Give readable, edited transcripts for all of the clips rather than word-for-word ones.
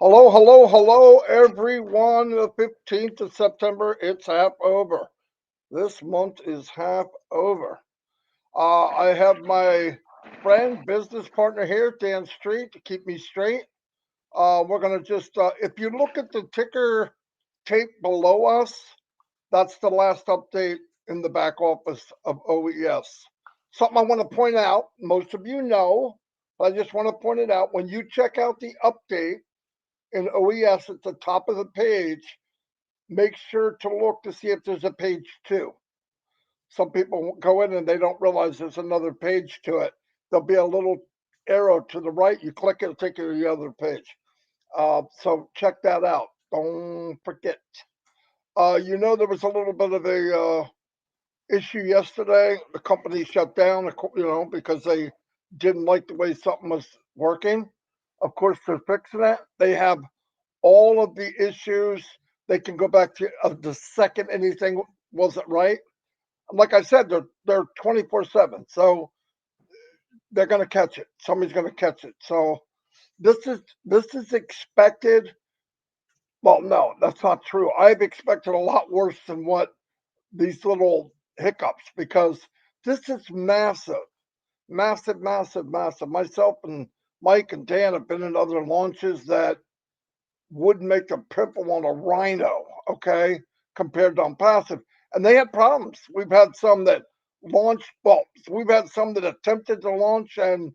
Hello, hello, hello, everyone. The 15th of September, it's half over. This month is half over. I have my friend, business partner here, Dan Street, to keep me straight. We're going to if you look at the ticker tape below us, that's the last update in the back office of OES. Something I want to point out, most of you know, but I just want to point it out. When you check out the update, in OES at the top of the page, make sure to look to see if there's a page two. Some people go in and they don't realize there's another page to it. There'll be a little arrow to the right. You click it, it'll take you to the other page. So check that out. Don't forget. There was a little bit of a issue yesterday. The company shut down, because they didn't like the way something was working. Of course, they're fixing it. They have all of the issues. They can go back to the second anything wasn't right. Like I said, they're 24/7, so they're going to catch it. Somebody's going to catch it. So this is expected. Well, no, that's not true. I've expected a lot worse than what these little hiccups, because this is massive, massive, massive, massive. Myself and Mike and Dan have been in other launches that would make a pimple on a rhino, okay, compared to ONPASSIVE. And they had problems. We've had some that launched, well, we've had some that attempted to launch and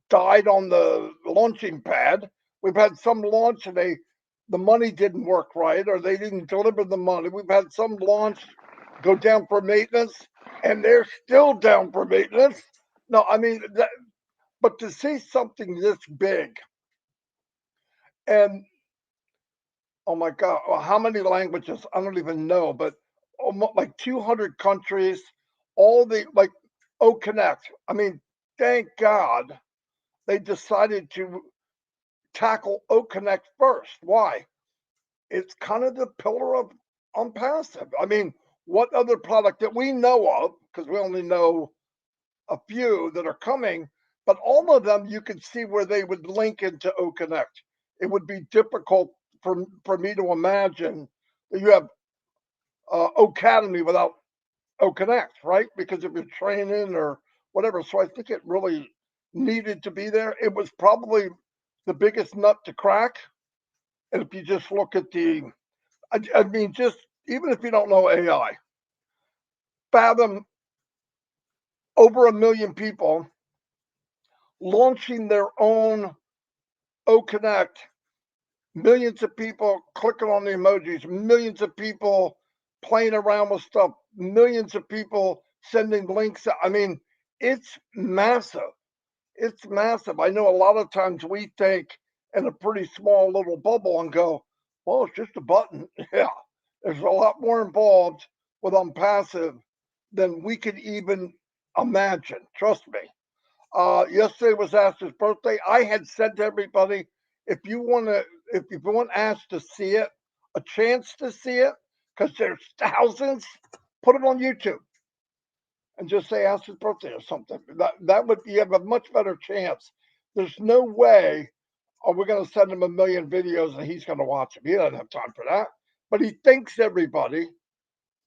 died on the launching pad. We've had some launch and the money didn't work right, or they didn't deliver the money. We've had some launch go down for maintenance, and they're still down for maintenance. No, I mean, but to see something this big, and oh my God, how many languages? I don't even know, but almost like 200 countries, all the like OConnect. I mean, thank God they decided to tackle OConnect first. Why? It's kind of the pillar of ONPASSIVE. I mean, what other product that we know of, because we only know a few that are coming, but all of them you can see where they would link into OConnect. It would be difficult for me to imagine that you have Academy without OConnect, right? Because if you're training or whatever. So I think it really needed to be there. It was probably the biggest nut to crack. And if you just look at I mean, just even if you don't know AI, fathom over 1 million people launching their own OConnect, millions of people clicking on the emojis, millions of people playing around with stuff, millions of people sending links. I mean, it's massive. It's massive. I know a lot of times we think in a pretty small little bubble and go, well, it's just a button. Yeah, there's a lot more involved with ONPASSIVE than we could even imagine. Trust me. Yesterday was Ash's birthday. I had said to everybody, if you want Ash to see it, a chance to see it, because there's thousands, put it on YouTube and just say Ash's birthday or something. That would you have a much better chance. There's no way we're going to send him 1 million videos and he's going to watch them. He doesn't have time for that. But he thanks everybody.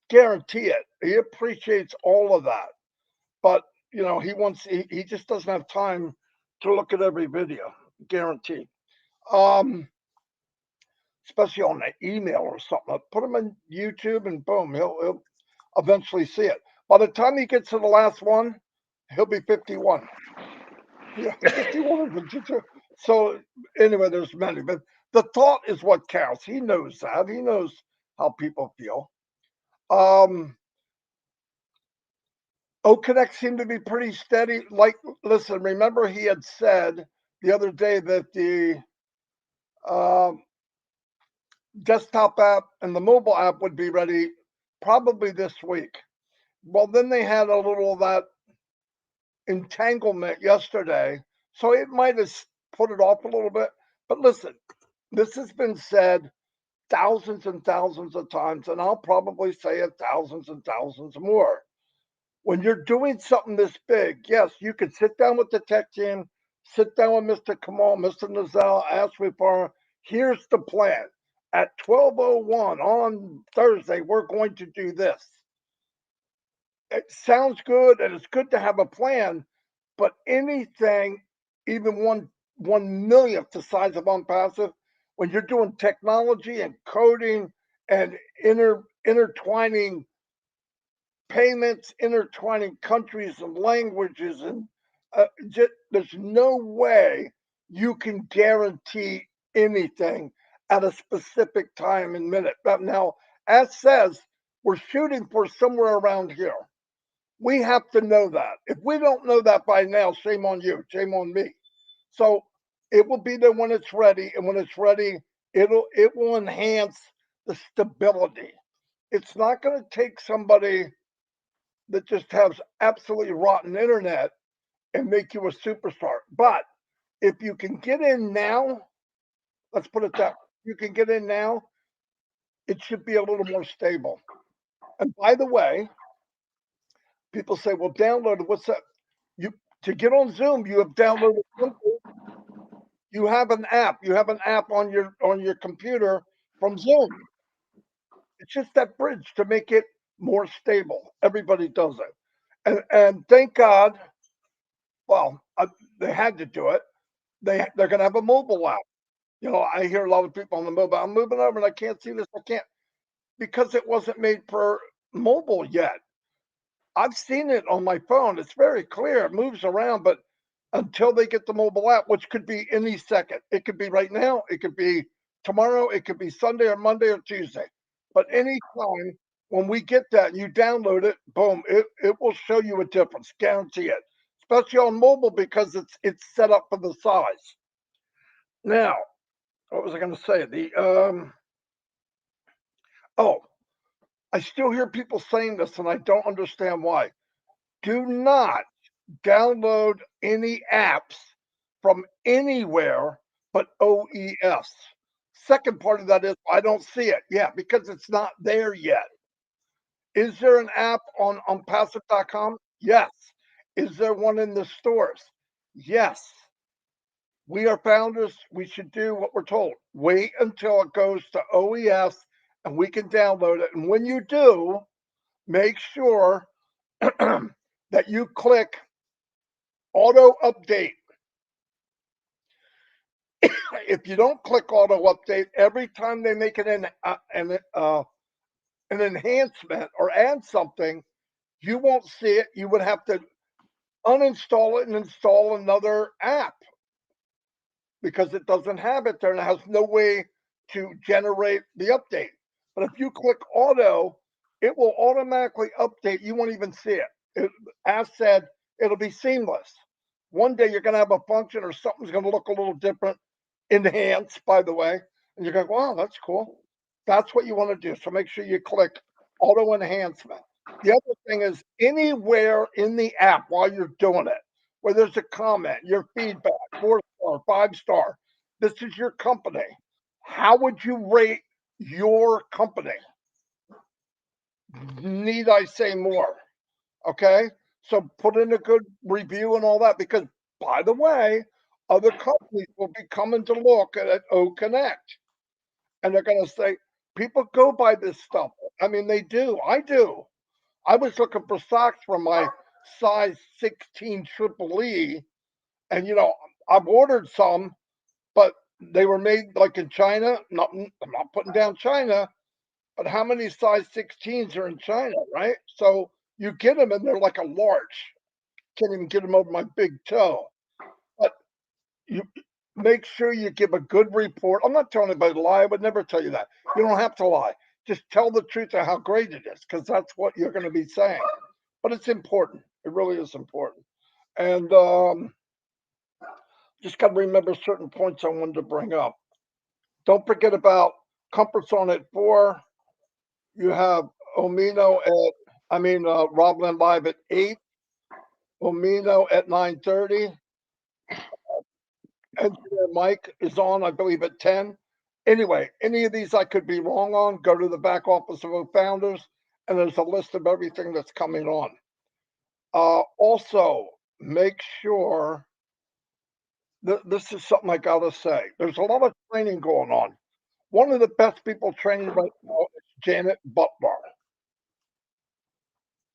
Guarantee it. He appreciates all of that. But he just doesn't have time to look at every video. Guaranteed. Especially on an email or something. Put him in YouTube and boom, he'll eventually see it. By the time he gets to the last one, he'll be 51. Yeah, 51 or 52. So anyway, there's many, but the thought is what counts. He knows that. He knows how people feel. OConnect seemed to be pretty steady. Like, listen, remember he had said the other day that the desktop app and the mobile app would be ready probably this week. Well, then they had a little of that entanglement yesterday, so it might have put it off a little bit. But listen, this has been said thousands and thousands of times, and I'll probably say it thousands and thousands more. When you're doing something this big, yes, you can sit down with the tech team, sit down with Mr. Kamal, Mr. Nazal, ask me for Here's the plan. At 12:01 on Thursday, we're going to do this. It sounds good, and it's good to have a plan, but anything, even one millionth the size of ONPASSIVE, when you're doing technology and coding and intertwining payments, intertwining countries and languages, and there's no way you can guarantee anything at a specific time and minute. But now, as says, we're shooting for somewhere around here. We have to know that. If we don't know that by now, shame on you, shame on me. So it will be there when it's ready, and when it's ready, it will enhance the stability. It's not going to take somebody that just has absolutely rotten internet and make you a superstar. But if you can get in now, let's put it that way, you can get in now, it should be a little more stable. And by the way, people say, well, download it. What's that? You to get on Zoom, you have downloaded something. You have an app. You have an app on your computer from Zoom. It's just that bridge to make it more stable. Everybody does it. And thank God, well, they had to do it. They're going to have a mobile app. You know, I hear a lot of people on the mobile. I'm moving over and I can't see this. I can't because it wasn't made for mobile yet. I've seen it on my phone. It's very clear. It moves around, but until they get the mobile app, which could be any second, it could be right now, it could be tomorrow, it could be Sunday or Monday or Tuesday. But anytime when we get that and you download it, boom, it will show you a difference. Guarantee it. Especially on mobile because it's set up for the size. Now, what was I going to say? Oh, I still hear people saying this and I don't understand why. Do not download any apps from anywhere but OES. Second part of that is I don't see it. Yeah, because it's not there yet. Is there an app on passive.com? Yes. Is there one in the stores? Yes. We are founders. We should do what we're told. Wait until it goes to OES and we can download it. And when you do, make sure that you click auto update. If you don't click auto update, every time they make an enhancement or add something, you won't see it. You would have to uninstall it and install another app because it doesn't have it there and it has no way to generate the update. But if you click auto, it will automatically update. You won't even see it. As said, it'll be seamless. One day you're going to have a function or something's going to look a little different, enhanced, by the way, and you're going, wow, that's cool. That's what you want to do. So make sure you click auto enhancement. The other thing is anywhere in the app while you're doing it, where there's a comment, your feedback, 4-star, 5-star, this is your company. How would you rate your company? Need I say more? Okay. So put in a good review and all that because, by the way, other companies will be coming to look at OConnect and they're going to say, people go by this stuff. I mean, they do. I do. I was looking for socks for my size 16 triple E, and I've ordered some, but they were made like in China. I'm not putting down China, but how many size 16s are in China, right? So you get them and they're like a large. Can't even get them over my big toe. But you make sure you give a good report. I'm not telling anybody to lie. I would never tell you that. You don't have to lie. Just tell the truth of how great it is because that's what you're going to be saying. But it's important. It really is important. And just got to remember certain points I wanted to bring up. Don't forget about Comfort Zone at 4. You have Omino Robin Live at 8. Omino at 9:30. Engineer Mike is on, I believe, at 10. Anyway, any of these I could be wrong on, go to the back office of Founders, and there's a list of everything that's coming on. Also, make sure this is something I gotta say. There's a lot of training going on. One of the best people training right now is Janet Butler.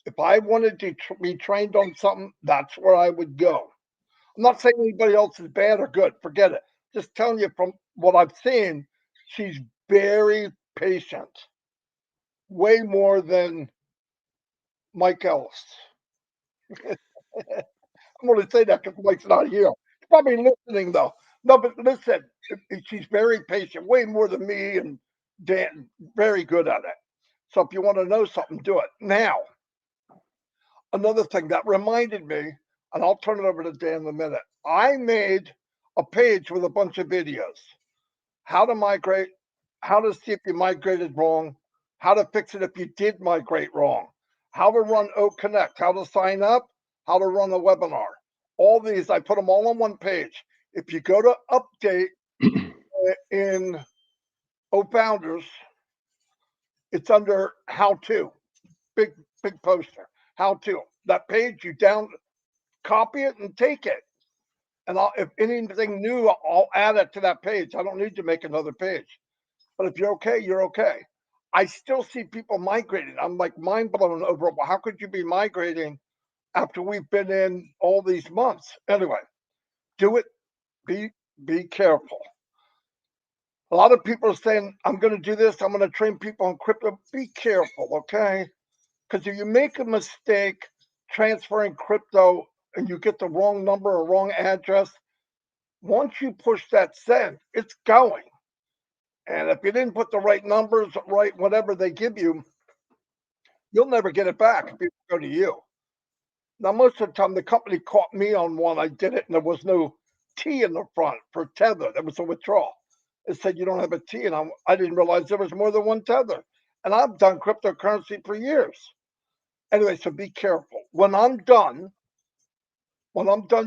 If I wanted to be trained on something, that's where I would go. I'm not saying anybody else is bad or good. Forget it. Just telling you from what I've seen, she's very patient, way more than Mike Ellis. I'm going to say that because Mike's not here. He's probably listening though. No, but listen, she's very patient, way more than me and Dan. Very good at it. So if you want to know something, do it now. Another thing that reminded me, and I'll turn it over to Dan in a minute. I made a page with a bunch of videos. How to migrate, how to see if you migrated wrong, how to fix it if you did migrate wrong, how to run OConnect, how to sign up, how to run a webinar. All these, I put them all on one page. If you go to update in OFounders, it's under how to, big, big poster, how to. That page, you copy it and take it. And if anything new, I'll add it to that page. I don't need to make another page. But if you're okay, you're okay. I still see people migrating. I'm like mind blown over it. Well, how could you be migrating after we've been in all these months? Anyway, do it. Be careful. A lot of people are saying, I'm going to do this. I'm going to train people on crypto. Be careful, okay? Because if you make a mistake transferring crypto and you get the wrong number or wrong address, once you push that send, it's going. And if you didn't put the right numbers, right, whatever they give you, you'll never get it back if people go to you. Now, most of the time, the company caught me on one. I did it, and there was no T in the front for tether. There was a withdrawal. It said you don't have a T, and I didn't realize there was more than one tether. And I've done cryptocurrency for years. Anyway, so be careful. When I'm done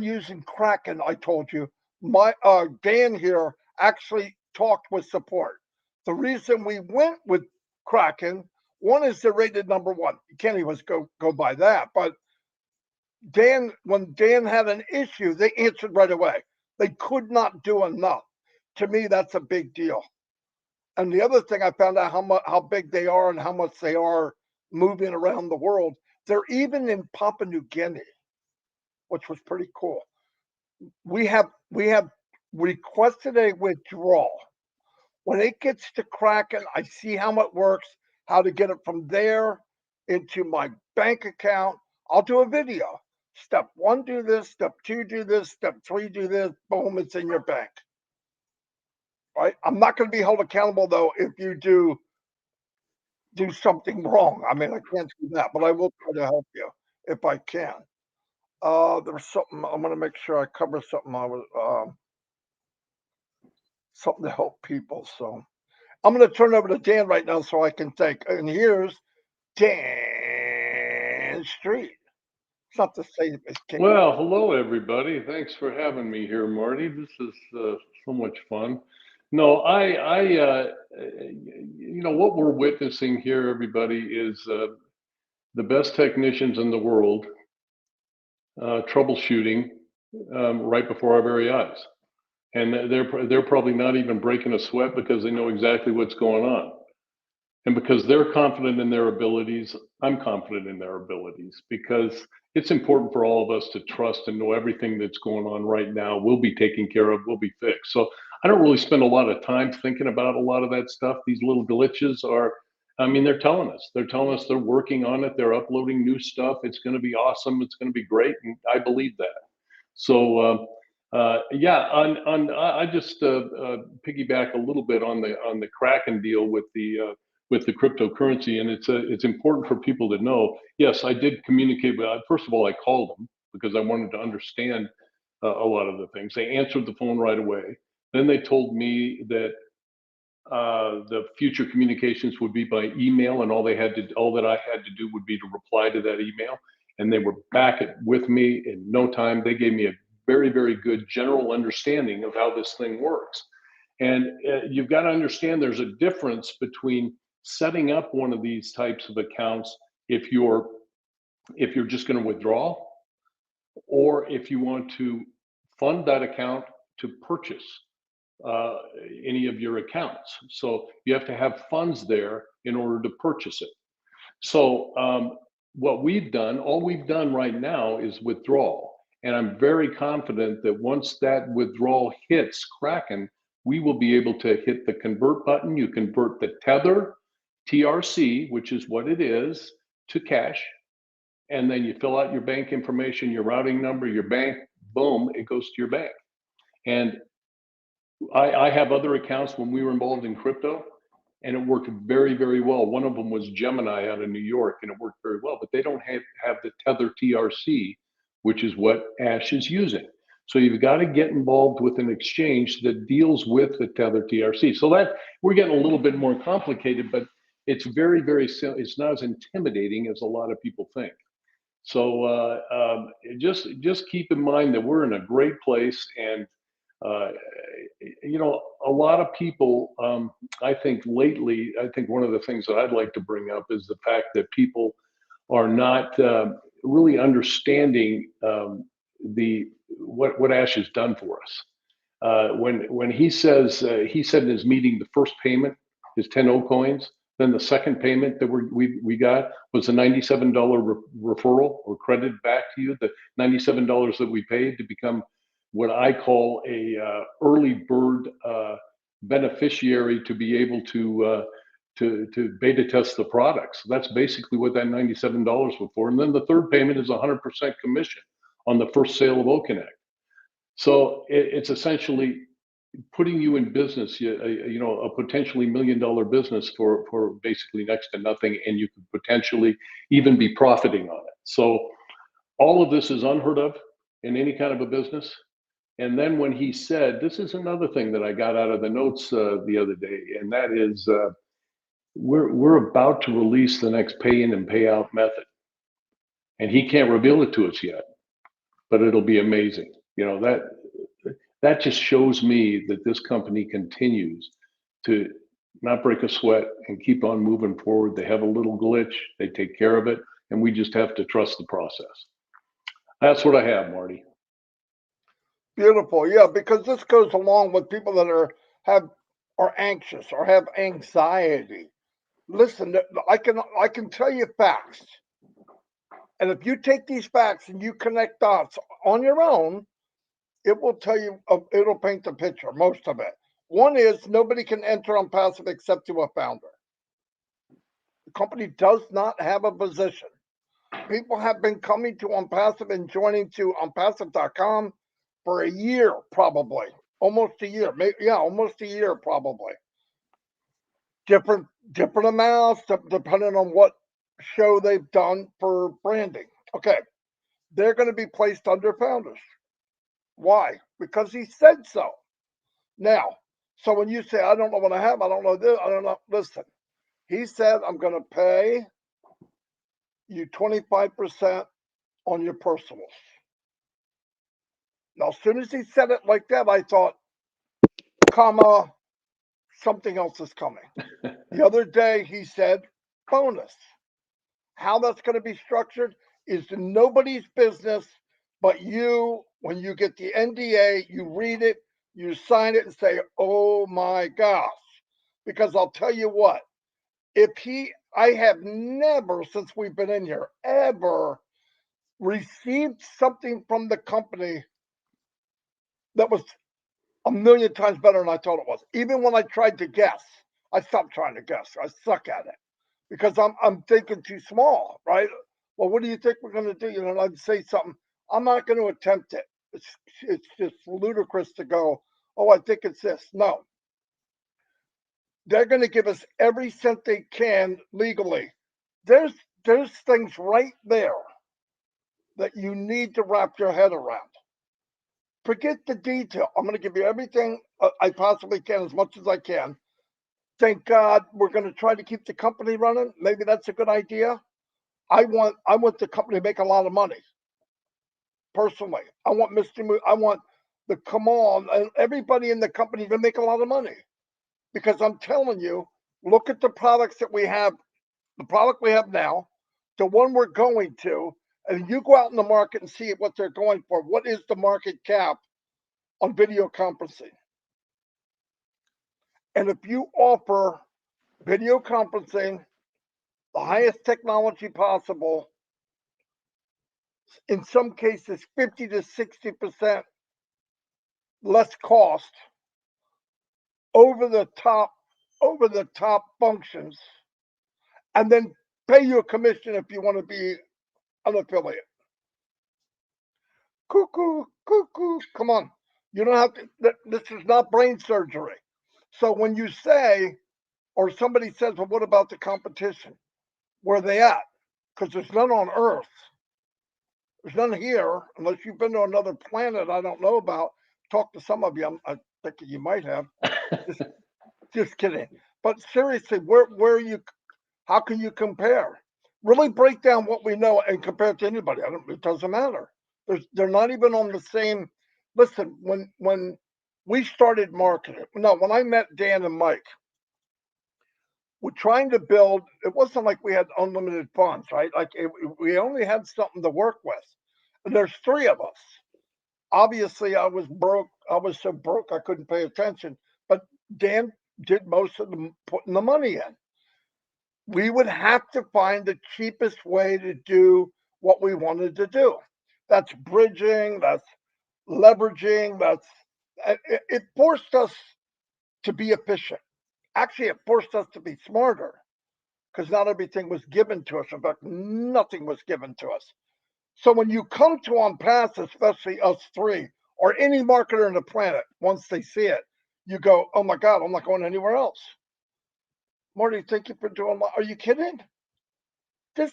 using Kraken, I told you, my Dan here actually talked with support. The reason we went with Kraken, one is they're rated number one. You can't even go by that. But when Dan had an issue, they answered right away. They could not do enough. To me, that's a big deal. And the other thing I found out how big they are and how much they are moving around the world. They're even in Papua New Guinea, which was pretty cool. We have requested a withdrawal. When it gets to Kraken, I see how it works, how to get it from there into my bank account. I'll do a video. Step one, do this. Step two, do this. Step three, do this. Boom, it's in your bank. Right? I'm not going to be held accountable though if you do something wrong. I mean, I can't do that, but I will try to help you if I can. There's something I'm going to make sure I cover something. Something to help people. So I'm going to turn over to Dan right now so I can think. And here's Dan Street. It's not the same as King. Well, hello everybody. Thanks for having me here, Marty. This is so much fun. No, what we're witnessing here, everybody, is the best technicians in the world troubleshooting right before our very eyes, and they're probably not even breaking a sweat because they know exactly what's going on. And because they're confident in their abilities, I'm confident in their abilities, because it's important for all of us to trust and know everything that's going on right now will be taken care of, will be fixed. So I don't really spend a lot of time thinking about a lot of that stuff. These little glitches are, I mean, they're telling us they're working on it. They're uploading new stuff. It's going to be awesome. It's going to be great. And I believe that. So, yeah, I just piggyback a little bit on the Kraken deal with the cryptocurrency, and it's important for people to know. Yes, I did communicate with. First of all, I called them because I wanted to understand a lot of the things. They answered the phone right away. Then they told me that the future communications would be by email, and all that I had to do would be to reply to that email. And they were back with me in no time. They gave me a very, very good general understanding of how this thing works. And you've got to understand there's a difference between setting up one of these types of accounts if you're just going to withdraw, or if you want to fund that account to purchase any of your accounts. So you have to have funds there in order to purchase it. So what we've done, all we've done right now is withdrawal. And I'm very confident that once that withdrawal hits Kraken, we will be able to hit the convert button. You convert the tether, TRC, which is what it is, to cash. And then you fill out your bank information, your routing number, your bank, boom, it goes to your bank. And I have other accounts when we were involved in crypto, and it worked very, very well. One of them was Gemini out of New York, and it worked very well, but they don't have the Tether TRC, which is what Ash is using. So you've got to get involved with an exchange that deals with the Tether TRC. So that we're getting a little bit more complicated, but it's very, very simple. It's not as intimidating as a lot of people think. So just keep in mind that we're in a great place, and you know, a lot of people, I think lately, I think one of the things that I'd like to bring up is the fact that people are not really understanding what Ash has done for us. When he says, he said in his meeting, the first payment is 10 O coins. Then the second payment that we got was a $97 referral or credit back to you, the $97 that we paid to become what I call a early bird beneficiary to be able to beta test the products. That's basically what that $97 was for. And then the third payment is 100% commission on the first sale of OConnect. So it's essentially putting you in business, you know, a potentially $1 million business for basically next to nothing, and you could potentially even be profiting on it. So all of this is unheard of in any kind of a business. And then when he said, this is another thing that I got out of the notes the other day, and that is we're about to release the next pay-in and payout method. And he can't reveal it to us yet, but it'll be amazing. You know, that just shows me that this company continues to not break a sweat and keep on moving forward. They have a little glitch, they take care of it, and we just have to trust the process. That's what I have, Marty. Beautiful. Yeah, because this goes along with people that are anxious or have anxiety. Listen, I can tell you facts. And if you take these facts and you connect dots on your own, it will tell you, it'll paint the picture, most of it. One is nobody can enter ONPASSIVE except to a founder. The company does not have a position. People have been coming to ONPASSIVE and joining to ONPASSIVE.com for a year, probably. Almost a year. Maybe, yeah, almost a year, probably. Different amounts, depending on what show they've done for branding. Okay. They're going to be placed under founders. Why? Because he said so. Now, so when you say, I don't know what I have, I don't know this, I don't know, listen, he said, I'm going to pay you 25% on your personals. Now, as soon as he said it like that, I thought, comma, something else is coming. The other day, he said, bonus. How that's going to be structured is nobody's business but you. When you get the NDA, you read it, you sign it and say, oh my gosh. Because I'll tell you what, I have never, since we've been in here, ever received something from the company that was a million times better than I thought it was. Even when I tried to guess, I stopped trying to guess. I suck at it because I'm thinking too small, right? Well, what do you think we're going to do? You know, I'd say something. I'm not going to attempt it. It's just ludicrous to go, oh, I think it's this. No. They're going to give us every cent they can legally. There's things right there that you need to wrap your head around. Forget the detail. I'm going to give you everything I possibly can, as much as I can. Thank God we're going to try to keep the company running. Maybe that's a good idea. I want the company to make a lot of money. Personally, I want the come on and everybody in the company to make a lot of money. Because I'm telling you, look at the products that we have, the product we have now, the one we're going to, and you go out in the market and see what they're going for. What is the market cap on video conferencing. And if you offer video conferencing, the highest technology possible, in some cases 50 to 60% less cost, over the top functions, and then pay you a commission if you want to be an affiliate. Cuckoo, cuckoo, come on. You don't have to, this is not brain surgery. So when you say, or somebody says, well, what about the competition? Where are they at? Because there's none on Earth. There's none here, unless you've been to another planet I don't know about. Talk to some of you. I think you might have. Just kidding. But seriously, where are you? How can you compare? Really break down what we know and compare it to anybody. It doesn't matter. They're not even on the same. Listen, when we started marketing, no, when I met Dan and Mike, we're trying to build. It wasn't like we had unlimited funds, right? Like we only had something to work with. And there's three of us. Obviously, I was broke. I was so broke I couldn't pay attention. But Dan did most of the putting the money in. We would have to find the cheapest way to do what we wanted to do. That's bridging, that's leveraging, it forced us to be efficient. Actually, it forced us to be smarter because not everything was given to us. In fact, nothing was given to us. So when you come to ONPASSIVE, especially us three, or any marketer on the planet, once they see it, you go, oh my God, I'm not going anywhere else. Marty, thank you for doing are you kidding? This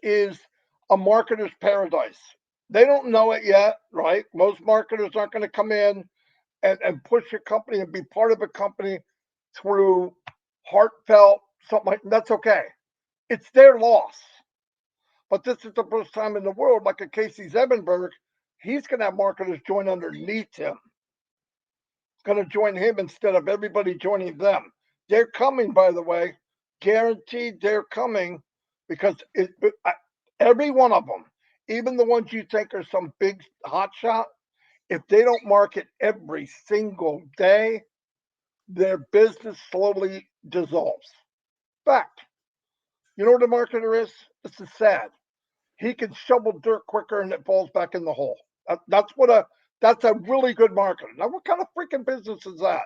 is a marketer's paradise. They don't know it yet, right? Most marketers aren't going to come in and push a company and be part of a company through heartfelt something like that's okay. It's their loss. But this is the first time in the world, like a Casey Zebenberg, he's going to have marketers join underneath him. Going to join him instead of everybody joining them. They're coming, by the way, guaranteed they're coming because every one of them, even the ones you think are some big hot shot, if they don't market every single day, their business slowly dissolves. Fact. You know what a marketer is? This is sad. He can shovel dirt quicker and it falls back in the hole. That's a really good marketer. Now, what kind of freaking business is that?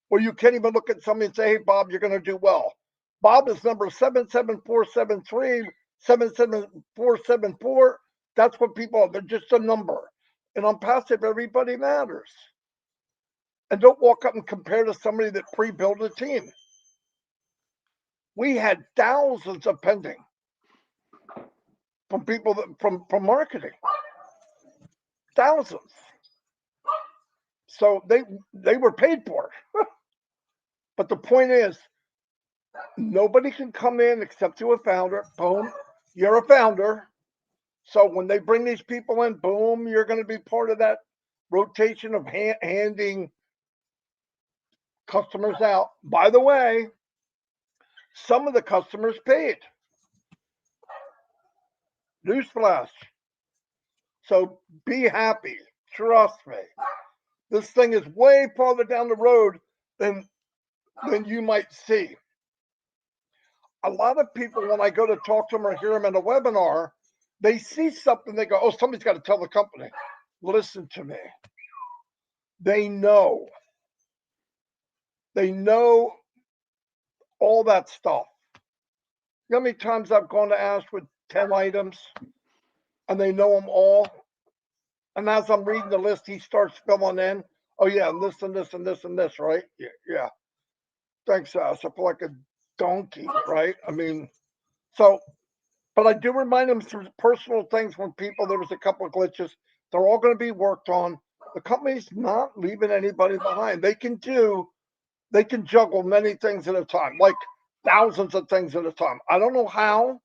Where you can't even look at somebody and say, hey, Bob, you're going to do well. Bob is number 77473, 77474. That's what people are. They're just a number. And ONPASSIVE, everybody matters. And don't walk up and compare to somebody that pre-built a team. We had thousands of pending from people from marketing. Thousands. So they were paid for. But the point is, nobody can come in except to a founder. Boom, you're a founder. So when they bring these people in, boom, you're going to be part of that rotation of handing customers out. By the way, some of the customers paid. Newsflash. So be happy. Trust me. This thing is way farther down the road than you might see. A lot of people, when I go to talk to them or hear them in a webinar, they see something, they go, oh, somebody's got to tell the company. Listen to me. They know. They know all that stuff. You know how many times I've gone to ask with 10 items and they know them all? And as I'm reading the list, he starts filling in. Oh, yeah, and this and this and this and this, right? Yeah. Thanks, Ass. I feel like a donkey, right? I mean, so, but I do remind them through personal things when there was a couple of glitches. They're all going to be worked on. The company's not leaving anybody behind. They can juggle many things at a time, like thousands of things at a time. I don't know how,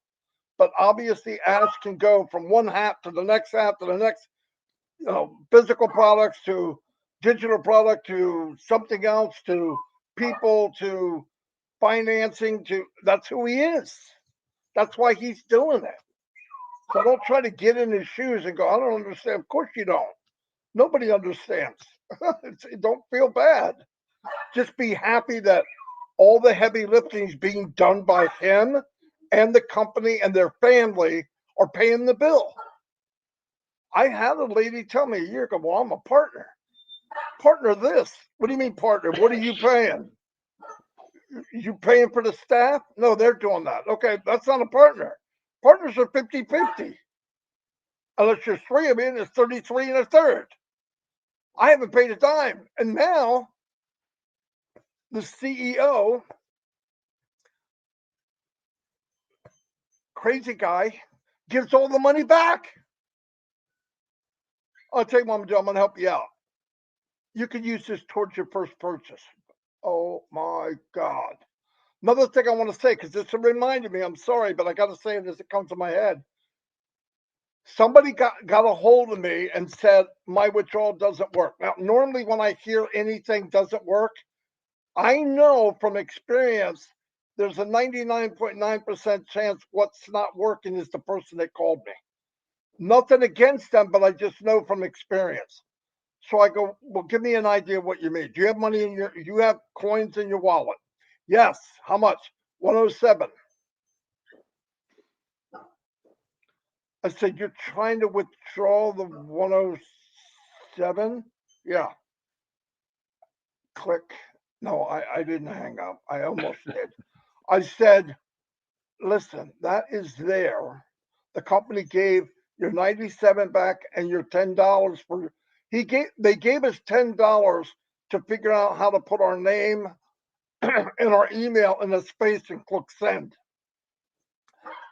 but obviously ads can go from one hat to the next hat to the next, physical products to digital product to something else to people to financing to that's who he is. That's why he's doing it. So don't try to get in his shoes and go, I don't understand. Of course you don't. Nobody understands. Don't feel bad. Just be happy that all the heavy lifting is being done by him and the company and their family are paying the bill. I had a lady tell me a year ago, well, I'm a partner. Partner this. What do you mean partner? What are you paying? You paying for the staff? No, they're doing that. Okay, that's not a partner. Partners are 50-50. Unless you're three of me, and it's 33 and a third. I haven't paid a dime. And now the CEO, crazy guy, gives all the money back. I'll tell you what I'm going to do. I'm going to help you out. You can use this towards your first purchase. Oh my God. Another thing I want to say, because this reminded me, I'm sorry, but I got to say it as it comes to my head. Somebody got a hold of me and said, my withdrawal doesn't work. Now, normally when I hear anything doesn't work, I know from experience, there's a 99.9% chance what's not working is the person that called me. Nothing against them, but I just know from experience. So I go, well, give me an idea of what you mean. Do you have money in you have coins in your wallet? Yes. How much? 107. I said, you're trying to withdraw the 107? Yeah. Click. No, I didn't hang up. I almost did. I said, listen, that is there. The company gave your 97 back and your $10 for they gave us $10 to figure out how to put our name and our email in a space and click send.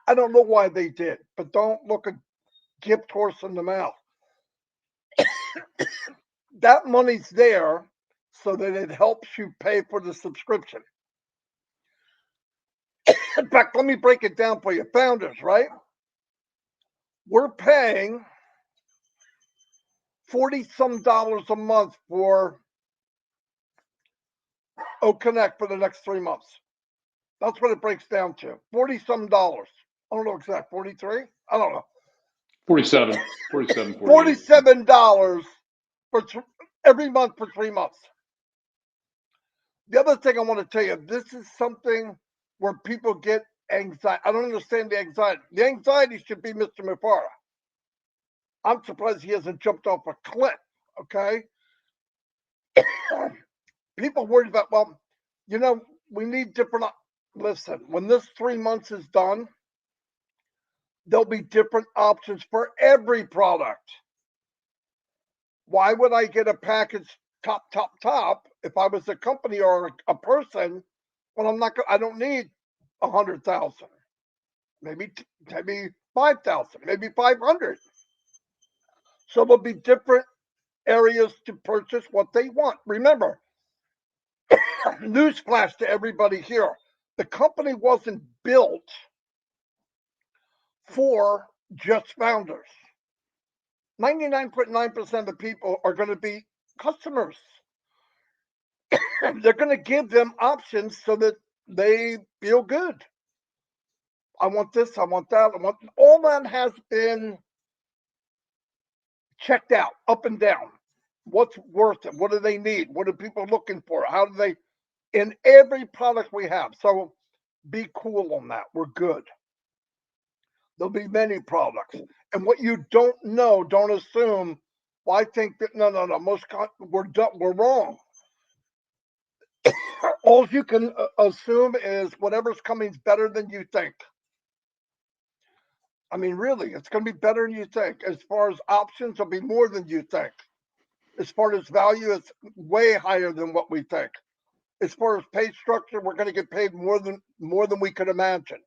I don't know why they did, but don't look a gift horse in the mouth. That money's there so that it helps you pay for the subscription. In fact, let me break it down for you. Founders, right? We're paying $40-some a month for OConnect for the next 3 months. That's what it breaks down to. $40-some. I don't know exact. 43? I don't know. 47, 48. $47 for every month for 3 months. The other thing I want to tell you, this is something where people get anxiety. I don't understand the anxiety. The anxiety should be Mr. Mufara. I'm surprised he hasn't jumped off a cliff, okay? People worried about, well, we need different. Listen, when this 3 months is done, there'll be different options for every product. Why would I get a package top if I was a company or a person when I don't need 100,000, maybe 5,000, maybe 500. So there'll be different areas to purchase what they want. Remember, newsflash to everybody here, the company wasn't built for just founders. 99.9% of the people are going to be customers. They're going to give them options so that they feel good. I want this, I want that, all that has been checked out, up and down. What's worth it? What do they need? What are people looking for? How do they, in every product we have. So be cool on that. We're good. There'll be many products. And what you don't know, don't assume, well, I think that, no, we're wrong. All you can assume is whatever's coming is better than you think. I mean, really, it's going to be better than you think. As far as options, it'll be more than you think. As far as value, it's way higher than what we think. As far as pay structure, we're going to get paid more than we could imagine.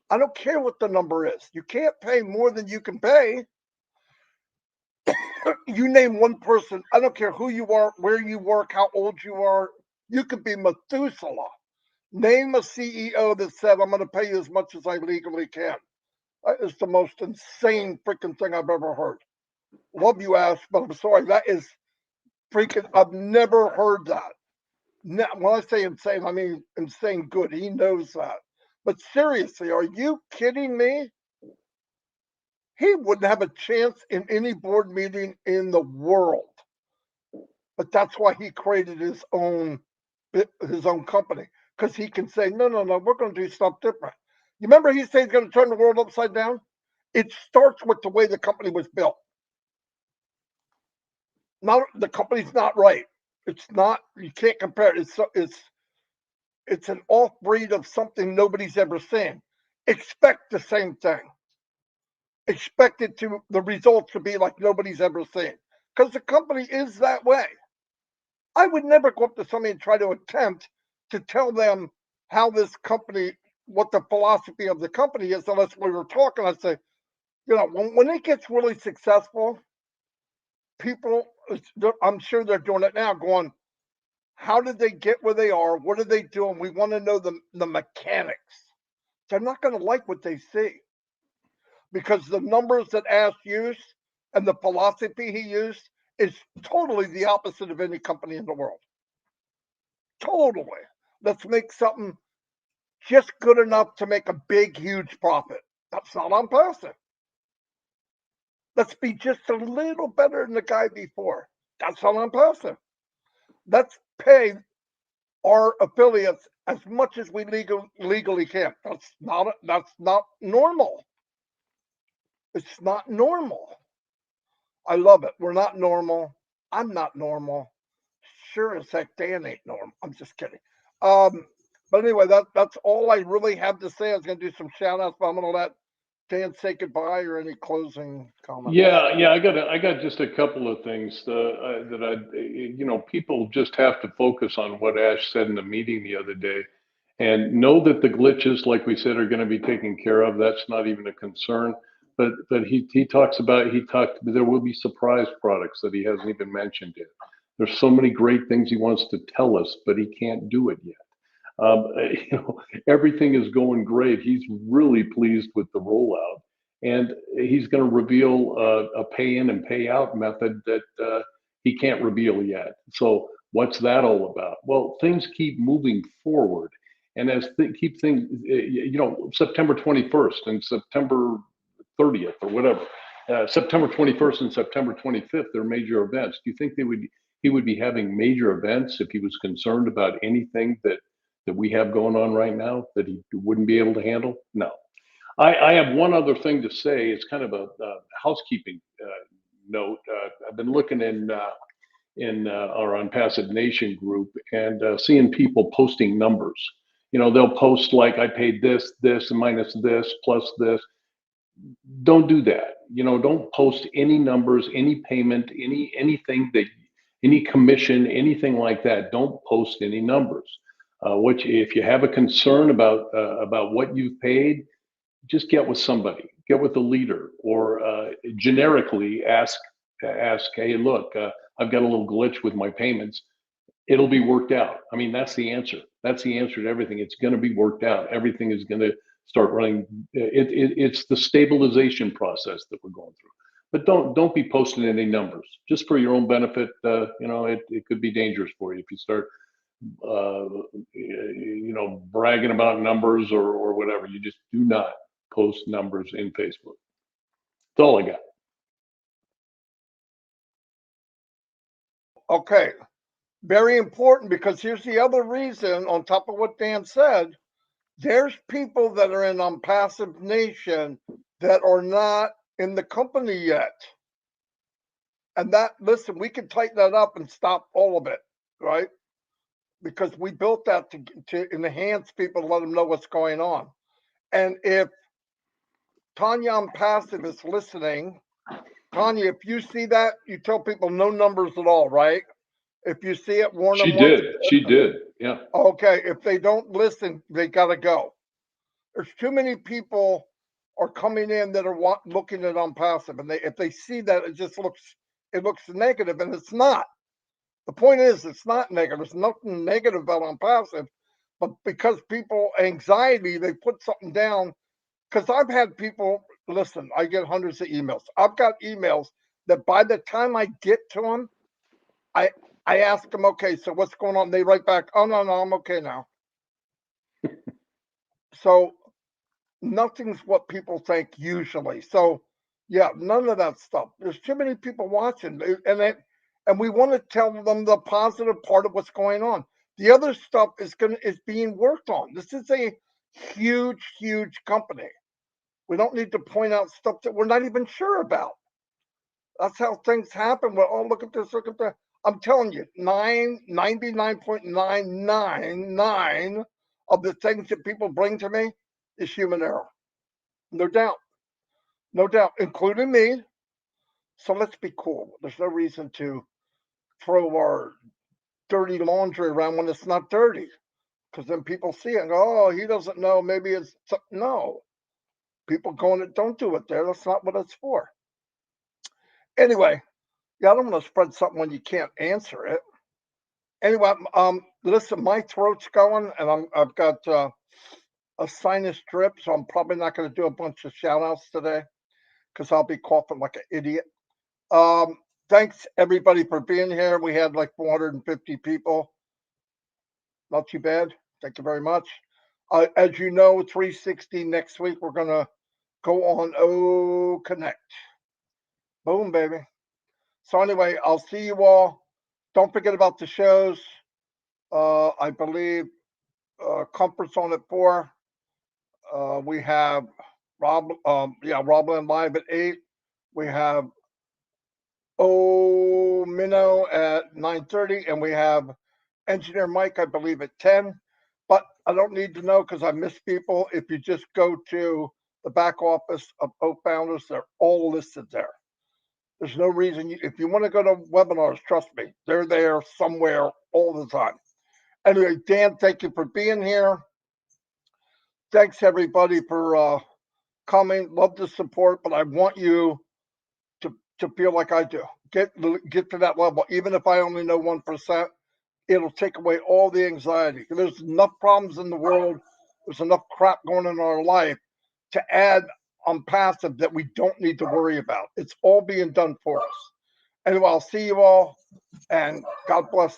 I don't care what the number is. You can't pay more than you can pay. You name one person. I don't care who you are, where you work, how old you are. You could be Methuselah. Name a CEO that said, I'm going to pay you as much as I legally can. That is the most insane freaking thing I've ever heard. Love you, Ash, but I'm sorry. That is freaking, I've never heard that. When I say insane, I mean insane good. He knows that. But seriously, are you kidding me? he wouldn't have a chance in any board meeting in the world. But that's why he created his own company, because he can say, no, we're going to do stuff different. You remember he said he's going to turn the world upside down? It starts with the way the company was built. Not the company's not right. It's not. You can't compare it. It's an off breed of something nobody's ever seen. Expect the same thing. Expect it to the results to be like nobody's ever seen, because the company is that way. I would never go up to somebody and try to attempt to tell them how this company, what the philosophy of the company is, unless we were talking. I'd say, when it gets really successful, people, I'm sure they're doing it now, going, how did they get where they are? What are they doing? We want to know the mechanics. They're not going to like what they see, because the numbers that Ash used and the philosophy he used is totally the opposite of any company in the world. Totally. Let's make something just good enough to make a big, huge profit. That's not ONPASSIVE. Let's be just a little better than the guy before. That's not ONPASSIVE. Let's pay our affiliates as much as we legally can. That's not normal. It's not normal. I love it. We're not normal. I'm not normal. Sure as heck, Dan ain't normal. I'm just kidding. But anyway, that's all I really have to say. I was going to do some shout outs, but I'm going to let Dan say goodbye or any closing comments. Yeah, I got just a couple of things that people just have to focus on what Ash said in the meeting the other day, and know that the glitches, like we said, are going to be taken care of. That's not even a concern. But he talked there will be surprise products that he hasn't even mentioned yet. There's so many great things he wants to tell us, but he can't do it yet. Everything is going great. He's really pleased with the rollout, and he's going to reveal a pay in and pay out method that he can't reveal yet. So what's that all about? Well, things keep moving forward, and as keep things, September 21st and September 30th or whatever, September 21st and September 25th, they're major events. Do you think he would be having major events if he was concerned about anything that we have going on right now that he wouldn't be able to handle? No. I have one other thing to say. It's kind of a housekeeping note. I've been looking in our ONPASSIVE Nation group and seeing people posting numbers. They'll post like, I paid this, and minus this, plus this. Don't do that. Don't post any numbers, any payment, anything any commission, anything like that. Don't post any numbers. If you have a concern about what you've paid, just get with somebody, get with the leader, or generically ask, hey, look, I've got a little glitch with my payments. It'll be worked out. I mean, that's the answer. That's the answer to everything. It's going to be worked out. Everything is going to start running. It's the stabilization process that we're going through. But don't be posting any numbers just for your own benefit. It could be dangerous for you if you start bragging about numbers or whatever. You just do not post numbers in Facebook. That's all I got. Okay. Very important, because here's the other reason, on top of what Dan said, there's people that are in ONPASSIVE Nation that are not in the company yet. And listen, we can tighten that up and stop all of it, right? Because we built that to enhance people, to let them know what's going on. And if Tanya ONPASSIVE is listening, Tanya, if you see that, you tell people no numbers at all, right? If you see it, warn them. She did. Yeah. Okay. If they don't listen, they got to go. There's too many people are coming in that are looking at ONPASSIVE, and if they see that, it looks negative, and it's not. The point is, it's not negative. There's nothing negative about ONPASSIVE, but because people anxiety, they put something down. Because I've had people listen. I get hundreds of emails. I've got emails that by the time I get to them, I ask them, okay, so what's going on? They write back, oh, no, I'm okay now. So nothing's what people think usually. So Yeah, none of that stuff. There's too many people watching, and we want to tell them the positive part of what's going on. The other stuff is being worked on. This is a huge company. We don't need to point out stuff that we're not even sure about. That's how things happen. Well, oh, look at this, look at that. I'm telling you, 99.999 of the things that people bring to me is human error. No doubt. No doubt, including me. So let's be cool. There's no reason to throw our dirty laundry around when it's not dirty. Because then people see it and go, oh, he doesn't know. Maybe it's no. People going, don't do it there. That's not what it's for. Anyway, yeah, I don't want to spread something when you can't answer it. Anyway, listen, my throat's going, and I've got a sinus drip, so I'm probably not going to do a bunch of shout outs today because I'll be coughing like an idiot. Thanks everybody for being here. We had like 450 people. Not too bad. Thank you very much. As you know, 360 next week, we're going to go on OConnect. Boom, baby. So anyway, I'll see you all. Don't forget about the shows. I believe Comfort Zone at 4. We have Robland Live at 8. We have Minnow at 9:30, and we have Engineer Mike, I believe, at 10. But I don't need to know because I miss people. If you just go to the back office of O Founders, they're all listed there. There's no reason, if you want to go to webinars, trust me, they're there somewhere all the time. Anyway, Dan, thank you for being here. Thanks everybody for coming. Love the support, but I want you to feel like I do. Get to that level. Even if I only know 1%, it'll take away all the anxiety. There's enough problems in the world. There's enough crap going on in our life to add on passive that we don't need to worry about. It's all being done for us. Anyway, I'll see you all, and God bless.